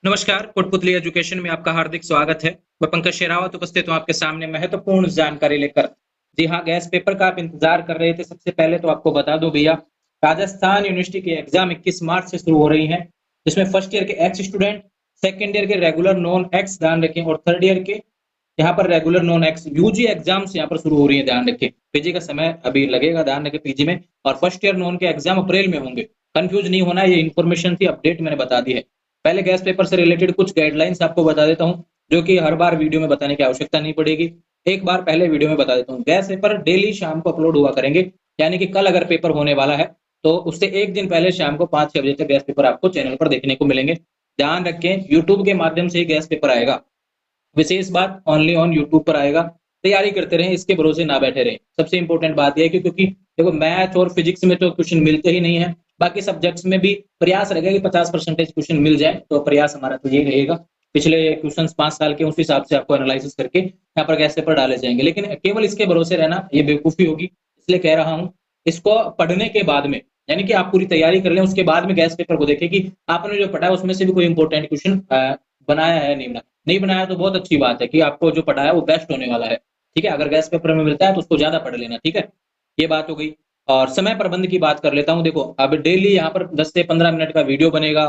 नमस्कार, कोटपुतली एजुकेशन में आपका हार्दिक स्वागत है। मैं पंकज शेरावत उपस्थित हूँ आपके सामने महत्वपूर्ण जानकारी लेकर। जी हाँ, गैस पेपर का आप इंतजार कर रहे थे। सबसे पहले तो आपको बता दूं भैया, राजस्थान यूनिवर्सिटी के एग्जाम 21 मार्च से शुरू हो रही हैं, जिसमें फर्स्ट ईयर के एक्स स्टूडेंट, सेकंड ईयर के रेगुलर नॉन एक्स ध्यान रखें, और थर्ड ईयर के यहाँ पर regular non ex UG exams यहाँ पर शुरू हो रही है, ध्यान रखें। पीजी का समय अभी लगेगा, ध्यान रखें पीजी में, और फर्स्ट ईयर नॉन के एग्जाम अप्रैल में होंगे। कंफ्यूज नहीं होना, ये इन्फॉर्मेशन थी, अपडेट मैंने बता दी है। पहले गैस पेपर से रिलेटेड कुछ गाइडलाइंस आपको बता देता हूँ, जो कि हर बार वीडियो में बताने की आवश्यकता नहीं पड़ेगी। एक बार पहले वीडियो में बता देता हूँ, गैस पेपर डेली शाम को अपलोड हुआ करेंगे। यानी कि कल अगर पेपर होने वाला है तो उससे एक दिन पहले शाम को 5-6 बजे तक गैस पेपर आपको चैनल पर देखने को मिलेंगे। ध्यान रखें, यूट्यूब के माध्यम से ही गैस पेपर आएगा। विशेष बात, ओनली ऑन यूट्यूब पर आएगा। तैयारी करते रहें, इसके भरोसे ना बैठे रहें। सबसे इंपॉर्टेंट बात यह है कि क्योंकि देखो, मैथ और फिजिक्स में तो क्वेश्चन मिलते ही नहीं है। बाकी सब्जेक्ट्स में भी प्रयास रहेगा कि 50% क्वेश्चन मिल जाए, तो प्रयास हमारा तो यही रहेगा। पिछले क्वेश्चन 5 साल के, उस हिसाब से आपको एनालिसिस करके यहाँ पर गैस पेपर डाले जाएंगे। लेकिन केवल इसके भरोसे रहना ये बेवकूफी होगी, इसलिए कह रहा हूँ। इसको पढ़ने के बाद में, यानी कि आप पूरी तैयारी कर लें, उसके बाद में गैस पेपर को देखें कि आपने जो पढ़ा है उसमें से भी कोई इंपॉर्टेंट क्वेश्चन बनाया है, नहीं बनाया तो बहुत अच्छी बात है कि आपको जो पढ़ा है वो बेस्ट होने वाला है। ठीक है, अगर गैस पेपर में मिलता है तो उसको ज्यादा पढ़ लेना। ठीक है, ये बात हो गई। और समय प्रबंध की बात कर लेता हूँ। देखो, अब डेली यहाँ पर 10 से 15 मिनट का वीडियो बनेगा,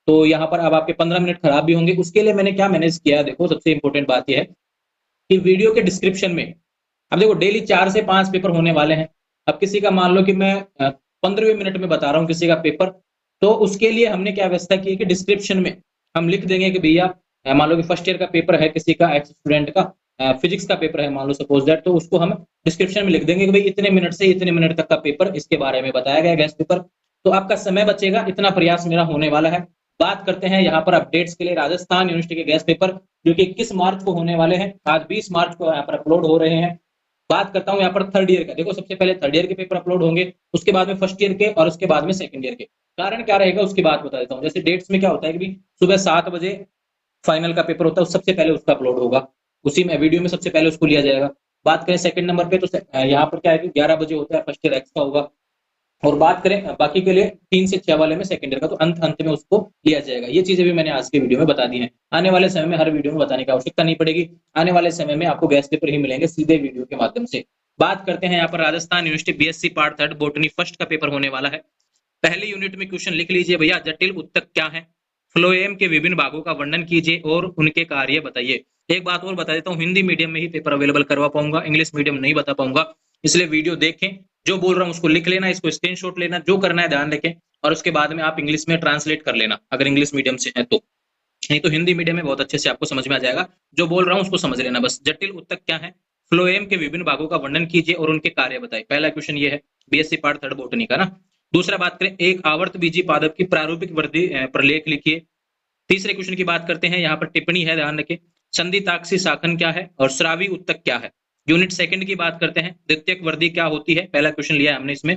तो यहाँ पर अब आपके 15 मिनट खराब भी होंगे। उसके लिए मैंने क्या मैनेज किया है, देखो सबसे इंपॉर्टेंट बात यह है कि वीडियो के डिस्क्रिप्शन में, अब देखो डेली 4 से 5 पेपर होने वाले हैं। अब किसी का मान लो कि मैं 15वें मिनट में बता रहा हूँ किसी का पेपर, तो उसके लिए हमने क्या व्यवस्था की है कि डिस्क्रिप्शन में हम लिख देंगे कि भैया, मान लो कि फर्स्ट ईयर का पेपर है किसी का, एक्स स्टूडेंट का फिजिक्स का पेपर है मान लो, सपोज दैट, तो उसको हम डिस्क्रिप्शन में लिख देंगे कि भाई इतने मिनट से इतने मिनट तक का पेपर, इसके बारे में बताया गया गैस पेपर। तो आपका समय बचेगा, इतना प्रयास मेरा होने वाला है। बात करते हैं यहाँ पर अपडेट्स के लिए, राजस्थान यूनिवर्सिटी के गैस पेपर जो कि 21 मार्च को होने वाले हैं। आज 20 मार्च को यहाँ पर अपलोड हो रहे हैं। बात करता हूँ यहाँ पर थर्ड ईयर का। देखो, सबसे पहले थर्ड ईयर के पेपर अपलोड होंगे, उसके बाद में फर्स्ट ईयर के, और उसके बाद में सेकंड ईयर के। कारण क्या रहेगा उसकी बात बता देता हूँ। जैसे डेट्स में क्या होता है कि सुबह 7 बजे फाइनल का पेपर होता है, सबसे पहले उसका अपलोड होगा, उसी में वीडियो में सबसे पहले उसको लिया जाएगा। बात करें सेकंड नंबर पे, तो यहाँ पर क्या है कि 11 बजे होता है फर्स्ट ईयर एक्स का होगा। और बात करें बाकी के लिए 3 से 6 वाले में सेकंड ईयर का, तो अंत अंत में उसको लिया जाएगा। ये चीजें भी मैंने आज के वीडियो में बता दी हैं। आने वाले समय में हर वीडियो में बताने की आवश्यकता नहीं पड़ेगी। आने वाले समय में आपको गैस पेपर ही मिलेंगे सीधे वीडियो के माध्यम से। बात करते हैं यहाँ पर Rajasthan university BSc part 3 botany first का पेपर होने वाला है। पहले यूनिट में क्वेश्चन लिख लीजिए भैया, जटिल उत्तक क्या है, फ्लोएम के विभिन्न भागों का वर्णन कीजिए और उनके कार्य बताइए। एक बात और बता देता हूँ, हिंदी मीडियम में ही पेपर अवेलेबल करवा पाऊंगा, इंग्लिश मीडियम नहीं बता पाऊंगा। इसलिए वीडियो देखें, जो बोल रहा हूँ उसको लिख लेना, इसको स्क्रीनशॉट लेना, जो करना है ध्यान रखें, और उसके बाद में आप इंग्लिश में ट्रांसलेट कर लेना अगर इंग्लिश मीडियम से है तो। नहीं तो हिंदी मीडियम में बहुत अच्छे से आपको समझ में आ जाएगा। जो बोल रहा हूँ उसको समझ लेना बस। जटिल उत्तक क्या है, फ्लोएम के विभिन्न भागों का वर्णन कीजिए और उनके कार्य बताइए। पहला क्वेश्चन ये है, बीएससी पार्ट 3 बोटनी का ना। दूसरा बात करें, एक आवर्त बीजी पादप की प्रारूपिक वृद्धि प्रलेख लिखिए। तीसरे क्वेश्चन की बात करते हैं, यहाँ पर टिप्पणी है, ध्यान रखें। संधि ताक्षी शाखन क्या है और श्रावी उत्तक क्या है। यूनिट सेकंड की बात करते हैं, द्वितीयक वर्दी क्या होती है, पहला क्वेश्चन लिया है हमने इसमें।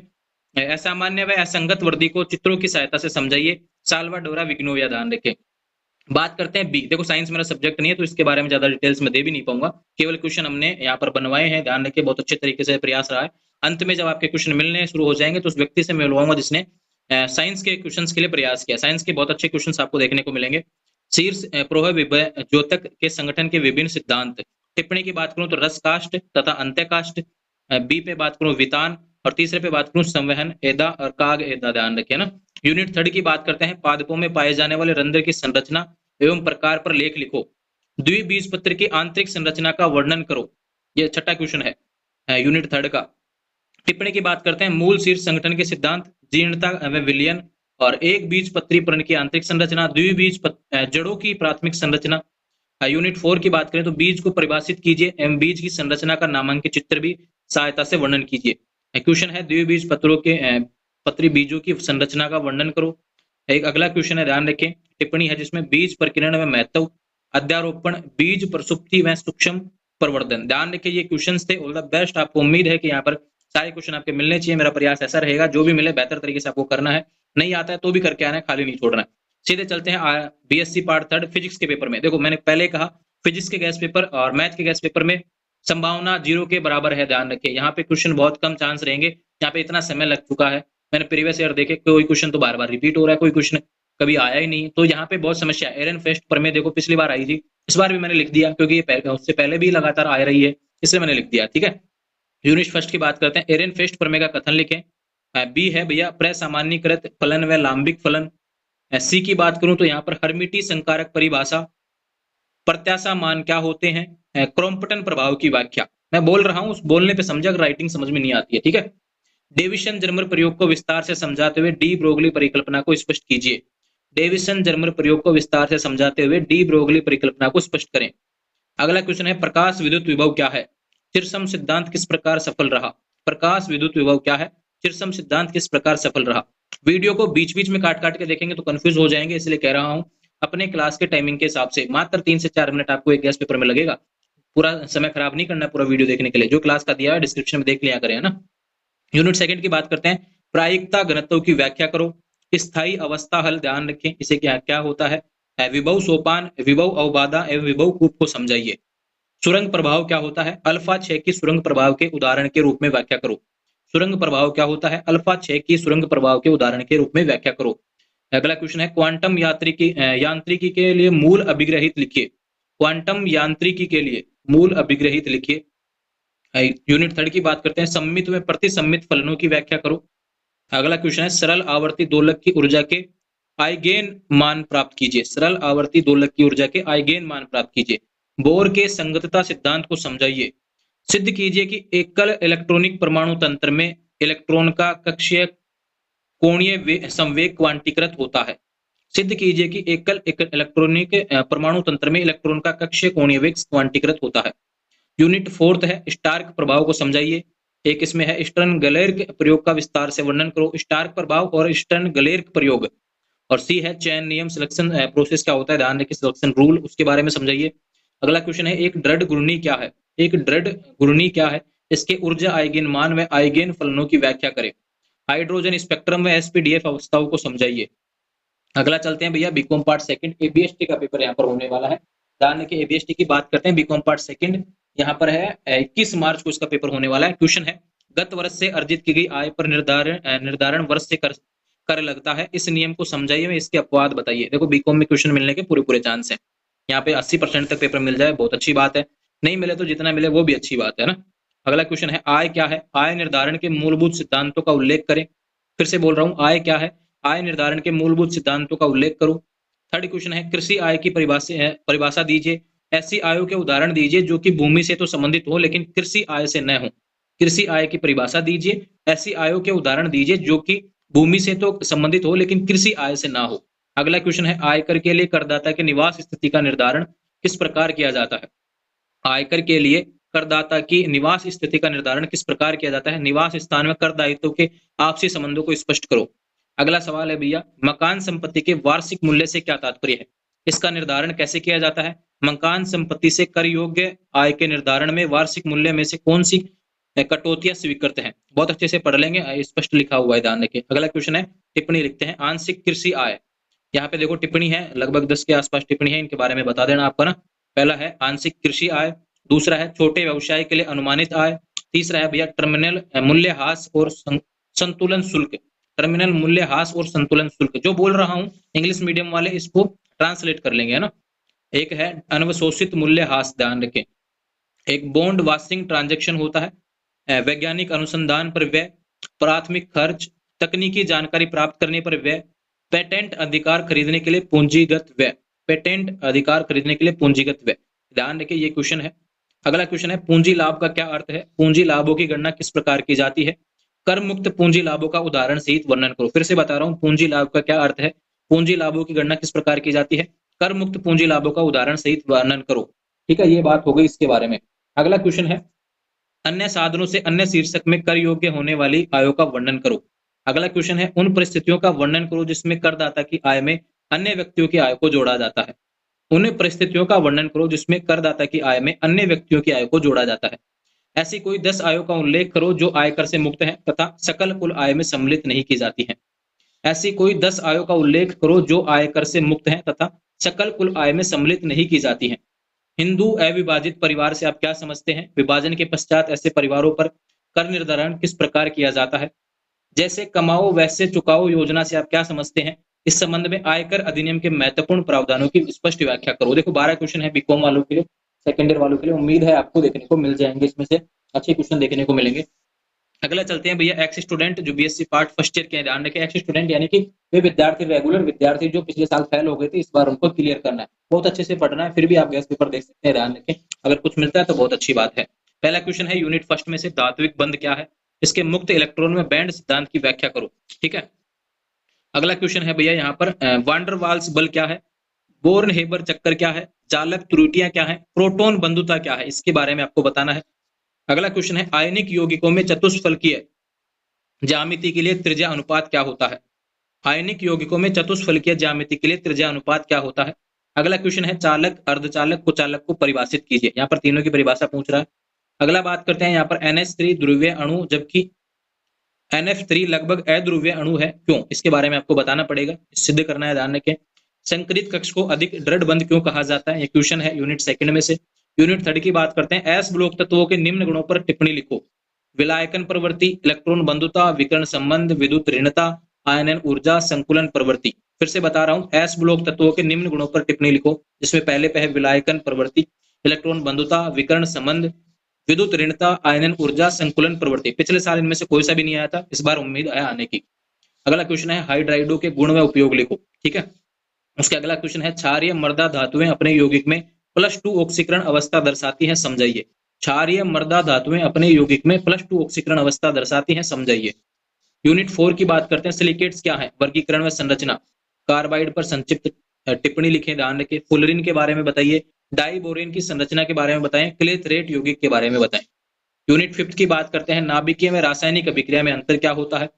असामान्य व असंगत वर्दी को चित्रों की सहायता से समझाइए। साल्वाडोरा विग्नोविया, ध्यान रखें। बात करते हैं बी। देखो, साइंस मेरा सब्जेक्ट नहीं है तो इसके बारे में ज्यादा डिटेल्स में दे भी नहीं पाऊंगा, केवल क्वेश्चन हमने यहाँ पर बनवाए हैं, ध्यान रखिए। बहुत अच्छे तरीके से प्रयास रहा है। अंत में जब आपके क्वेश्चन मिलने शुरू हो जाएंगे तो उस व्यक्ति से मिलवाऊंगा जिसने साइंस के क्वेश्चंस के लिए प्रयास किया। साइंस के बहुत अच्छे क्वेश्चंस आपको देखने को मिलेंगे। शीर्ष प्रोह द्योतक के संगठन के विभिन्न सिद्धांत। टिप्पणी की बात करूं तो रसकाष्ठ तथा अंत्यकाष्ठ। बी पे बात करूं वितान, और तीसरे पे बात करूं संवहन एदा और काग एदा, ध्यान रखिए ना। यूनिट थर्ड की बात करते हैं, पादपों में पाए जाने वाले रंध्र की संरचना एवं प्रकार पर लेख लिखो। द्विबीजपत्र की आंतरिक संरचना का वर्णन करो। ये छठा क्वेश्चन है यूनिट थर्ड का। टिप्पणी की बात करते हैं, मूल शीर्ष संगठन के सिद्धांत, जीर्णता व विलयन, और एक बीज पत्री पर्ण की आंतरिक संरचना, द्विबीज जड़ों की प्राथमिक संरचना। यूनिट 4 की बात करें तो बीज को परिभाषित कीजिए एवं बीज की संरचना का नामांकित चित्र भी सहायता से वर्णन कीजिए। क्वेश्चन है, द्विबीज पत्रों के पत्री बीजों की संरचना का वर्णन करो। एक अगला क्वेश्चन है, ध्यान रखें, टिप्पणी है जिसमें बीज प्रकीर्णन व महत्व, अध्यारोपण, बीज प्रसुप्ति व सूक्ष्म प्रवर्धन। ध्यान रखिए, ये क्वेश्चंस थे। All the best. आपको उम्मीद है कि यहाँ पर सारे क्वेश्चन आपके मिलने चाहिए। मेरा प्रयास ऐसा रहेगा, जो भी मिले बेहतर तरीके से आपको करना है। नहीं आता है तो भी करके आना है, खाली नहीं छोड़ना है। सीधे चलते हैं बीएससी पार्ट 3 फिजिक्स के पेपर में। देखो, मैंने पहले कहा फिजिक्स के गैस पेपर और मैथ के गैस पेपर में संभावना 0 के बराबर है, ध्यान रखिए। यहाँ पे क्वेश्चन बहुत कम चांस रहेंगे। यहाँ पे इतना समय लग चुका है, मैंने प्रीवियस ईयर देखे, कोई क्वेश्चन तो बार बार रिपीट हो रहा है, कोई क्वेश्चन कभी आया ही नहीं, तो यहाँ पे बहुत समस्या है। एरन फेस्ट प्रमेय देखो पिछली बार आई थी, इस बार भी मैंने लिख दिया क्योंकि ये उससे पहले भी लगातार आ रही है, इसलिए मैंने लिख दिया। ठीक है, यूनिट फर्स्ट की बात करते हैं। एरन फेस्ट प्रमेय का कथन लिखें। बी है भैया प्रसामान्यीकृत फलन व लांबिक फलन। सी की बात करूं तो यहाँ पर हर्मिटी संकारक परिभाषा, प्रत्याशा मान क्या होते हैं, क्रॉम्पटन प्रभाव की व्याख्या। मैं बोल रहा हूं, उस बोलने पे समझा, राइटिंग समझ में नहीं आती है। ठीक है, डेविसन जर्मर प्रयोग को विस्तार से समझाते हुए डी ब्रोगली परिकल्पना को स्पष्ट कीजिए। डेविसन जर्मर प्रयोग को विस्तार से समझाते हुए डी ब्रोगली परिकल्पना को स्पष्ट करें। अगला क्वेश्चन है प्रकाश विद्युत विभव क्या है, चिरसम सिद्धांत किस प्रकार सफल रहा। प्रकाश विद्युत विभव क्या है, चिरसम सिद्धांत किस प्रकार सफल रहा। वीडियो को बीच बीच में काट काट के देखेंगे तो कंफ्यूज हो जाएंगे, इसलिए कह रहा हूं अपने क्लास के टाइमिंग के हिसाब से मात्र 3 से 4 मिनट आपको एक गैस पेपर में लगेगा। पूरा समय खराब नहीं करना पूरा वीडियो देखने के लिए, जो क्लास का दिया है डिस्क्रिप्शन में देख लिया करें, है ना। यूनिट सेकंड की बात करते हैं। प्रायिकता घनत्व की व्याख्या करो। स्थायी अवस्था हल ध्यान रखें, इसे क्या क्या होता है। विभव सोपान, विभव अवबाधा एवं विभव कूप को समझाइए। सुरंग प्रभाव क्या होता है, अल्फा 6 की सुरंग प्रभाव के उदाहरण के रूप में व्याख्या करो। सुरंग प्रभाव क्या होता है, अल्फा 6 की सुरंग प्रभाव के उदाहरण के रूप में व्याख्या करो। अगला क्वेश्चन है क्वांटम यांत्रिकी के लिए मूल अभिग्रहित लिखिए। क्वांटम यांत्रिकी के लिए मूल अभिग्रहित लिखिए। यूनिट थर्ड की बात करते हैं। सम्मित में प्रतिसम्मित फलनों की व्याख्या करो। अगला क्वेश्चन है सरल आवर्ती दोलक की ऊर्जा के आइगेन मान प्राप्त कीजिए। सरल आवर्ती दोलक की ऊर्जा के आइगेन मान प्राप्त कीजिए। बोर के संगतता सिद्धांत को समझाइए। सिद्ध कीजिए कि एकल इलेक्ट्रॉनिक परमाणु तंत्र में इलेक्ट्रॉन का कक्षीय कोणीय संवेग क्वांटीकृत होता है। सिद्ध कीजिए कि एकल इलेक्ट्रॉनिक परमाणु तंत्र में इलेक्ट्रॉन का कक्षीय कोणीय वेग क्वांटीकृत होता है। यूनिट फोर्थ है स्टार्क प्रभाव को समझाइए। एक इसमें है स्टर्न गलेर्क प्रयोग का विस्तार से वर्णन करो। स्टार्क प्रभाव और स्टर्न गलेर्क प्रयोग। और सी है चैन नियम, सिलेक्शन प्रोसेस क्या होता है, ध्यान रखिए, सिलेक्शन रूल, उसके बारे में समझाइए। अगला क्वेश्चन है एक दृढ़ घूर्णी क्या है। एक दृढ़ घूर्णी क्या है, इसके ऊर्जा आइगेन मान व आइगेन फलनों की व्याख्या करें। हाइड्रोजन स्पेक्ट्रम व एसपीडीएफ अवस्थाओं को समझाइए। अगला चलते हैं भैया बीकॉम पार्ट सेकंड। एबीएसटी का पेपर यहाँ पर होने वाला है। ध्यान रखिए, एबीएसटी की बात करते हैं, बीकॉम पार्ट सेकंड यहाँ पर है। 21 मार्च को इसका पेपर होने वाला है। क्वेश्चन है गत वर्ष से अर्जित की गई आय पर निर्धारण वर्ष से कर लगता है, इस नियम को समझाइए, इसके अपवाद बताइए। देखो बीकॉम में क्वेश्चन मिलने के पूरे पूरे चांस है। यहाँ पे 80% तक पेपर मिल जाए बहुत अच्छी बात है, नहीं मिले तो जितना मिले वो भी अच्छी बात है ना। अगला क्वेश्चन है आय क्या है, आय निर्धारण के मूलभूत सिद्धांतों का उल्लेख करें। फिर से बोल रहा हूँ, आय क्या है, आय निर्धारण के मूलभूत सिद्धांतों का उल्लेख करो। थर्ड क्वेश्चन है कृषि आय की परिभाषा दीजिए। ऐसी आयों के उदाहरण दीजिए जो कि भूमि से तो संबंधित हो लेकिन कृषि आय से न हो। कृषि आय की परिभाषा दीजिए। ऐसी आयों के उदाहरण दीजिए जो कि भूमि से तो संबंधित हो लेकिन कृषि आय से ना हो। अगला क्वेश्चन है आयकर के लिए करदाता के निवास स्थिति का निर्धारण किस प्रकार किया जाता है। आयकर के लिए करदाता की निवास स्थिति का निर्धारण किस प्रकार किया जाता है। निवास स्थान में कर दायित्व के आपसी संबंधों को स्पष्ट करो। अगला सवाल है भैया मकान संपत्ति के वार्षिक मूल्य से क्या तात्पर्य है, इसका निर्धारण कैसे किया जाता है। मकान संपत्ति से कर योग्य आय के निर्धारण में वार्षिक मूल्य में से कौन सी कटौतियां स्वीकृत हैं। बहुत अच्छे से पढ़ लेंगे, स्पष्ट लिखा हुआ है, ध्यान रखिए। अगला क्वेश्चन है टिप्पणी लिखते हैं। आंशिक कृषि आय, यहाँ पे देखो टिप्पणी है, लगभग 10 के आसपास टिप्पणी है, इनके बारे में बता देना आपको ना। पहला है आंशिक कृषि आय, दूसरा है छोटे व्यवसाय के लिए अनुमानित आय, तीसरा है भैया टर्मिनल मूल्यह्रास और संतुलन शुल्क। टर्मिनल मूल्यह्रास और संतुलन शुल्क, जो बोल रहा हूँ इंग्लिश मीडियम वाले इसको ट्रांसलेट कर लेंगे, है ना। एक है अनवशोषित मूल्यह्रास, ध्यान रखें। एक बॉन्ड वाशिंग ट्रांजैक्शन होता है। वैज्ञानिक अनुसंधान पर व्यय, प्राथमिक खर्च, तकनीकी जानकारी प्राप्त करने पर व्यय, पेटेंट अधिकार खरीदने के लिए पूंजीगत व्यय। पेटेंट अधिकार खरीदने के लिए पूंजीगत व्यय, ध्यान रखिए, ये क्वेश्चन है। अगला क्वेश्चन है पूंजी लाभ का क्या अर्थ है। पूंजी लाभों की गणना किस प्रकार की जाती है। कर मुक्त पूंजी लाभों का उदाहरण सहित वर्णन करो। फिर से बता रहा हूँ, पूंजी लाभ का क्या अर्थ है, पूंजी लाभों की गणना किस प्रकार की जाती है, कर मुक्त पूंजी लाभों का उदाहरण सहित वर्णन करो। ठीक है, ये बात हो गई इसके बारे में। अगला क्वेश्चन है अन्य साधनों से अन्य शीर्षक में कर योग्य होने वाली आयों का वर्णन करो। अगला क्वेश्चन है उन परिस्थितियों का वर्णन करो जिसमें करदाता की आय में अन्य व्यक्तियों की आय को जोड़ा जाता है। उन परिस्थितियों का वर्णन करो जिसमें करदाता की आय में अन्य व्यक्तियों की आय को जोड़ा जाता है। ऐसी कोई 10 आयों का उल्लेख करो जो आयकर से मुक्त है तथा सकल कुल आय में सम्मिलित नहीं की जाती है। ऐसी कोई 10 आयों का उल्लेख करो जो आयकर से मुक्त है तथा सकल कुल आय में सम्मिलित नहीं की जाती है। हिंदू अविभाजित परिवार से आप क्या समझते हैं। विभाजन के पश्चात ऐसे परिवारों पर कर निर्धारण किस प्रकार किया जाता है। जैसे कमाओ वैसे चुकाओ योजना से आप क्या समझते हैं। इस संबंध में आयकर अधिनियम के महत्वपूर्ण प्रावधानों की स्पष्ट व्याख्या करो। देखो 12 क्वेश्चन है बीकॉम वालों के लिए, सेकेंड ईयर वालों के लिए, उम्मीद है आपको देखने को मिल जाएंगे, इसमें से अच्छे क्वेश्चन देखने को मिलेंगे। अगला चलते हैं भैया, एक्स स्टूडेंट जो बीएससी पार्ट फर्स्ट ईयर के ध्यान रखें, एक्स स्टूडेंट यानी कि वे विद्यार्थी, रेगुलर विद्यार्थी जो पिछले साल फेल हो गए थे, इस बार उनको क्लियर करना है, बहुत अच्छे से पढ़ना है, फिर भी आप गैस पेपर देख सकते हैं, ध्यान रखें, अगर कुछ मिलता है तो बहुत अच्छी बात है। पहला क्वेश्चन है यूनिट फर्स्ट में से धात्विक बंध क्या है, इसके मुक्त इलेक्ट्रॉन में बैंड सिद्धांत की व्याख्या करो। ठीक है, अगला क्वेश्चन है भैया यहाँ पर वांडर वाल्स बल क्या है, बोर्न हेबर चक्कर क्या है, चालक त्रुटियां क्या है, प्रोटॉन बंधुता क्या है, इसके बारे में आपको बताना है। अगला क्वेश्चन है आयनिक यौगिकों में चतुष्फलकीय ज्यामिति के लिए त्रिज्या अनुपात क्या होता है। आयनिक यौगिकों में चतुष्फलकीय ज्यामिति के लिए त्रिज्या अनुपात क्या होता है। अगला क्वेश्चन है चालक, अर्धचालक, कुचालक को परिभाषित कीजिए। यहाँ पर तीनों की परिभाषा पूछ रहा है। अगला बात करते हैं यहाँ पर NH3 ध्रुवीय अणु जबकि NF3 लगभग अध्रुवीय अणु है, क्यों, इसके बारे में आपको बताना पड़ेगा, सिद्ध करना है, ध्यान रखें। संकरित कक्ष को अधिक दृढ़ बंध क्यों कहा जाता है, ये क्वेश्चन है यूनिट सेकंड में से। यूनिट थर्ड की बात करते हैं, एस ब्लॉक तत्वों के निम्न गुणों पर टिप्पणी लिखो। विलायकन प्रवृत्ति, इलेक्ट्रॉन बंधुता, विकर्ण संबंध, विद्युत ऋणता, आयनन ऊर्जा, संकुलन प्रवृत्ति। फिर से बता रहा हूं, एस ब्लॉक तत्वों के निम्न गुणों पर टिप्पणी लिखो, जिसमें पहले पे है विलायकन प्रवृत्ति, इलेक्ट्रॉन बंधुता, विकर्ण संबंध, विद्युत ऋणता, आयनन ऊर्जा, संकुलन प्रवृत्ति। पिछले साल इनमें से कोई सा भी नहीं आया था, इस बार उम्मीद है आने की। अगला क्वेश्चन है हाइड्राइडो के गुण व उपयोग लिखो। ठीक है, उसके अगला क्वेश्चन है क्षारीय मृदा धातुएं अपने यौगिक में +2 ऑक्सीकरण अवस्था दर्शाती हैं, समझाइए। क्षारीय मृदा धातुएं अपने यौगिक में +2 ऑक्सीकरण अवस्था दर्शाती हैं, समझाइए। यूनिट 4 की बात करते हैं, सिलिकेट्स क्या है, वर्गीकरण व संरचना। कार्बाइड पर संक्षिप्त टिप्पणी लिखें, ध्यान रखें। फुलरिन के बारे में बताइए, डाइबोरेन की संरचना के बारे में बताएं, क्लेथरेट यौगिक के बारे में बताएं। यूनिट 5 की बात करते हैं, नाभिकीय में रासायनिक अभिक्रिया में अंतर क्या होता है।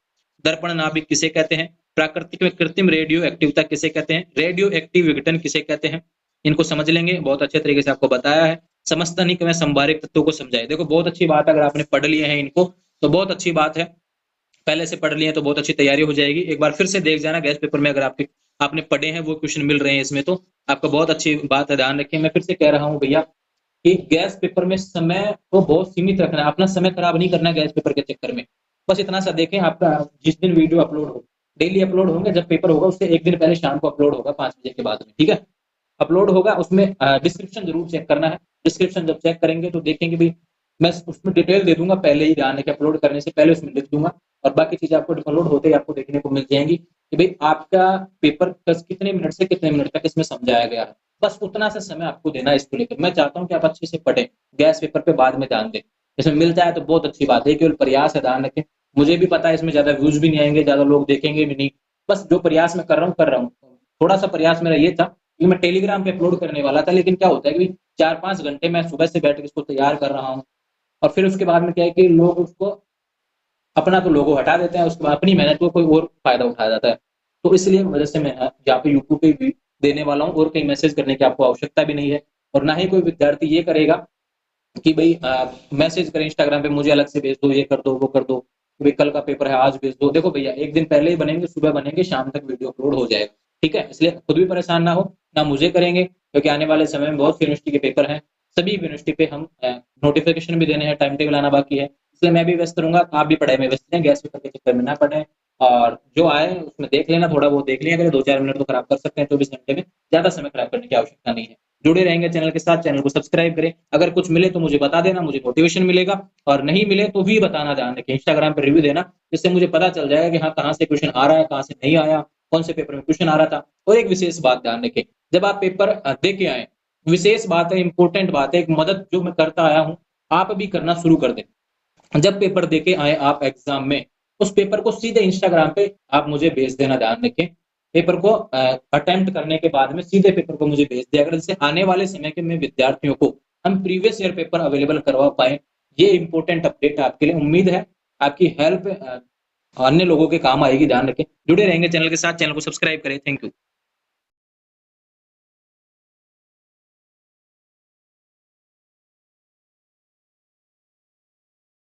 दर्पण नाभिक किसे कहते हैं, प्राकृतिक में कृत्रिम रेडियो एक्टिविता किसे कहते हैं, रेडियो एक्टिव विघटन किसे कहते हैं। इनको समझ लेंगे, बहुत अच्छे तरीके से आपको बताया है। समस्थानिक में संभारिक तत्वों को समझाए। देखो बहुत अच्छी बात है, अगर आपने पढ़ लिए हैं इनको तो बहुत अच्छी बात है, पहले से पढ़ लिए तो बहुत अच्छी तैयारी हो जाएगी। एक बार फिर से देख जाना गैस पेपर में, अगर आपने पढ़े हैं वो क्वेश्चन मिल रहे हैं इसमें, तो आपका बहुत अच्छी बात है, ध्यान रखिए। मैं फिर से कह रहा हूँ भैया कि गैस पेपर में समय को बहुत सीमित रखना है, अपना समय खराब नहीं करना है गैस पेपर के चक्कर में। बस इतना सा देखें, आपका जिस दिन वीडियो अपलोड हो, डेली अपलोड होंगे, जब पेपर होगा उससे एक दिन पहले शाम को अपलोड होगा 5 बजे के बाद में, ठीक है, अपलोड होगा। उसमें डिस्क्रिप्शन जरूर चेक करना है। डिस्क्रिप्शन जब चेक करेंगे तो देखेंगे भी, मैं उसमें डिटेल दे दूंगा पहले ही, ध्यान रखें, अपलोड करने से पहले उसमें लिख दूंगा, और बाकी चीजें आपको अपलोड होते ही आपको देखने को मिल जाएंगी कि भाई आपका पेपर कितने मिनट से कितने मिनट तक इसमें समझाया गया है। बस उतना सा समय आपको देना है इसको लेकर। मैं चाहता हूँ कि आप अच्छे से पढ़ें, गैस पेपर पे बाद में ध्यान दें। इसमें मिल जाए तो बहुत अच्छी बात है, केवल प्रयास है, ध्यान रखें। मुझे भी पता है इसमें ज्यादा व्यूज भी नहीं आएंगे, ज्यादा लोग देखेंगे भी नहीं, बस जो प्रयास मैं कर रहा हूँ। थोड़ा सा प्रयास मेरा ये था कि मैं टेलीग्राम पे अपलोड करने वाला था, लेकिन क्या होता है कि 4-5 घंटे मैं सुबह से बैठ के इसको तैयार कर रहा हूँ, और फिर उसके बाद में क्या है कि लोग उसको अपना तो लोगो हटा देते हैं, उसके बाद अपनी मेहनत को कोई और फायदा उठा जाता है। तो इसलिए वजह से मैं यहाँ पे यूट्यूब पे भी देने वाला हूँ, और कहीं मैसेज करने की आपको आवश्यकता भी नहीं है, और ना ही कोई विद्यार्थी ये करेगा कि भाई मैसेज करें इंस्टाग्राम पे, मुझे अलग से भेज दो, ये कर दो, वो कर दो, भाई कल का पेपर है आज भेज दो। देखो भैया, एक दिन पहले ही बनेंगे, सुबह बनेंगे, शाम तक वीडियो अपलोड हो जाएगा, ठीक है। इसलिए खुद भी परेशान ना हो, ना मुझे करेंगे, क्योंकि आने वाले समय में बहुत सी यूनिवर्सिटी के पेपर हैं, सभी यूनिवर्सिटी पे हम नोटिफिकेशन भी देने हैं, टाइम टेबल आना बाकी है, इसलिए मैं भी व्यस्त रहूंगा, आप भी पढ़ाई में व्यस्त रहें, गैस पेपर के चक्कर में ना पढ़ें, और जो आए उसमें देख लेना, थोड़ा बहुत देख लिया करें, 2-4 मिनट तो खराब कर सकते हैं 24 घंटे में, ज्यादा समय खराब करने की आवश्यकता नहीं है। जुड़े रहेंगे चैनल के साथ, चैनल को सब्सक्राइब करें। अगर कुछ मिले तो मुझे बता देना, मुझे मोटिवेशन मिलेगा, और नहीं मिले तो भी बताना, ध्यान रखें, इंस्टाग्राम पर रिव्यू देना, जिससे मुझे पता चल जाएगा कि हाँ कहाँ से क्वेश्चन आ रहा है, कहाँ से नहीं आया, कौन से पेपर में क्वेश्चन आ रहा था। और एक विशेष बात ध्यान रखें, जब आप पेपर दे के आए, विशेष बात है, इंपॉर्टेंट बात है, एक मदद जो मैं करता आया हूँ, आप भी करना शुरू कर दें। जब पेपर दे के आए आप एग्जाम में, उस पेपर को सीधे इंस्टाग्राम पे आप मुझे भेज देना, ध्यान रखें। पेपर को अटेम्प्ट करने के बाद में सीधे पेपर को मुझे भेज दिया, अगर जैसे आने वाले समय के में विद्यार्थियों को हम प्रीवियस ईयर पेपर अवेलेबल करवा पाए। ये इंपॉर्टेंट अपडेट आपके लिए, उम्मीद है आपकी हेल्प अन्य लोगों के काम आएगी, ध्यान रखें। जुड़े रहेंगे चैनल के साथ, चैनल को सब्सक्राइब करें। Thank you.